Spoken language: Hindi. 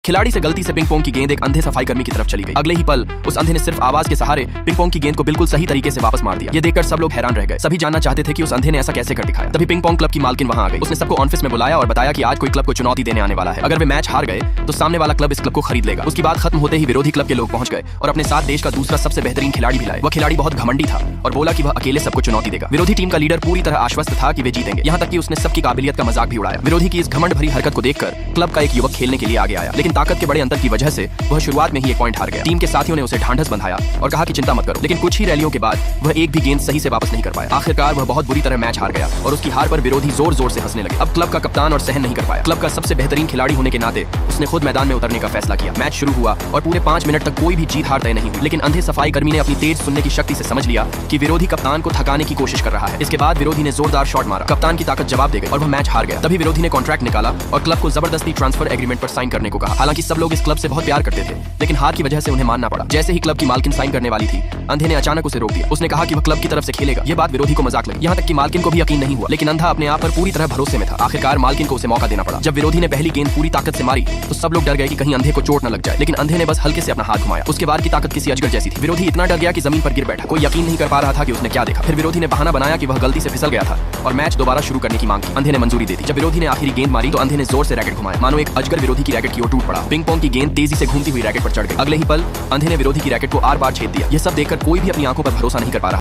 खिलाड़ी से गलती से पिंग पोंग की गेंद एक अंधे सफाई कर्मी की तरफ चली गई। अगले ही पल उस अंधे ने सिर्फ आवाज के सहारे पिंग पोंग की गेंद को बिल्कुल सही तरीके से वापस मार दिया। ये देखकर सब लोग हैरान रह गए। सभी जानना चाहते थे कि उस अंधे ने ऐसा कैसे कर दिखाया। तभी पिंग पोंग क्लब की मालकिन वहां आ गई। उसने सबको ऑफिस में बुलाया और बताया कि आज कोई क्लब को चुनौती देने आने वाला है। अगर वे मैच हार गए तो सामने वाला क्लब इस क्लब को खरीद लेगा। उसकी बात खत्म होते ही विरोधी क्लब के लोग पहुंच गए और अपने साथ देश का दूसरा सबसे बेहतरीन खिलाड़ी भी लाए। वह खिलाड़ी बहुत घमंडी था और बोला कि वह अकेले सबको चुनौती देगा। विरोधी टीम का लीडर पूरी तरह आश्वस्त था कि वे जीतेंगे, यहाँ तक कि उसने सबकी काबिलियत का मजाक भी उड़ाया। विरोधी की इस घमंड भरी हरकत को देखकर क्लब का एक युवक खेलने के लिए आगे आया, लेकिन ताकत के बड़े अंतर की वजह से वह शुरुआत में ही एक पॉइंट हार गया। टीम के साथियों ने उसे ढांढस बंधाया और कहा कि चिंता मत करो, लेकिन कुछ ही रैलियों के बाद वह एक भी गेंद सही से वापस नहीं कर पाया। आखिरकार वह बहुत बुरी तरह मैच हार गया और उसकी हार पर विरोधी जोर जोर से हंसने लगे। अब क्लब का कप्तान और सहन नहीं कर पाया। क्लब का सबसे बेहतरीन खिलाड़ी होने के नाते उसने खुद मैदान में उतरने का फैसला किया। मैच शुरू हुआ और पूरे 5 मिनट तक कोई भी जीत हार तय नहीं हुई, लेकिन अंधे सफाई कर्मी ने अपनी तेज सुनने की शक्ति से समझ लिया कि विरोधी कप्तान को थकाने की कोशिश कर रहा है। इसके बाद विरोधी ने जोरदार शॉट मारा। कप्तान की ताकत जवाब दे गई और वह मैच हार गया। तभी विरोधी ने कॉन्ट्रैक्ट निकाला और क्लब को जबरदस्ती ट्रांसफर एग्रीमेंट पर साइन करने को कहा। हालांकि सब लोग इस क्लब से बहुत प्यार करते थे, लेकिन हार की वजह से उन्हें मानना पड़ा। जैसे ही क्लब की मालकिन साइन करने वाली थी, अंधे ने अचानक उसे रोक दिया। उसने कहा कि वह क्लब की तरफ से खेलेगा। ये बात विरोधी को मजाक लगी, यहाँ तक कि मालकिन को भी यकीन नहीं हुआ, लेकिन अंधा अपने आप पर पूरी तरह भरोसे में था। आखिरकार मालकिन को उसे मौका देना पड़ा। जब विरोधी ने पहली गेंद पूरी ताकत से मारी तो सब लोग डर गए कि कहीं अंधे को चोट न लग जाए, लेकिन अंधे ने बस हल्के से अपना हाथ घुमाया। उसके बाद की ताकत किसी अजगर जैसी थी। विरोधी इतना डर गया कि जमीन पर गिर बैठा। कोई यकीन नहीं कर पा रहा था कि उसने क्या देखा। फिर विरोधी ने बहाना बनाया कि वह गलती से फिसल गया था और मैच दोबारा शुरू करने की मांग की। अंधे ने मंजूरी दे दी। जब विरोधी ने आखिरी गेंद मारी तो अंधे ने जोर से रैकेट घुमाया, मानो एक अजगर विरोधी की रैकेट की ओर टूट पड़ा। पिंग पोंग की गेंद तेजी से घूमती हुई रैकेट पर चढ़ गई। अगले ही पल अंधे ने विरोधी की रैकेट को आर पार छेद दिया। यह सब देखकर कोई भी अपनी आंखों पर भरोसा नहीं कर पा रहा।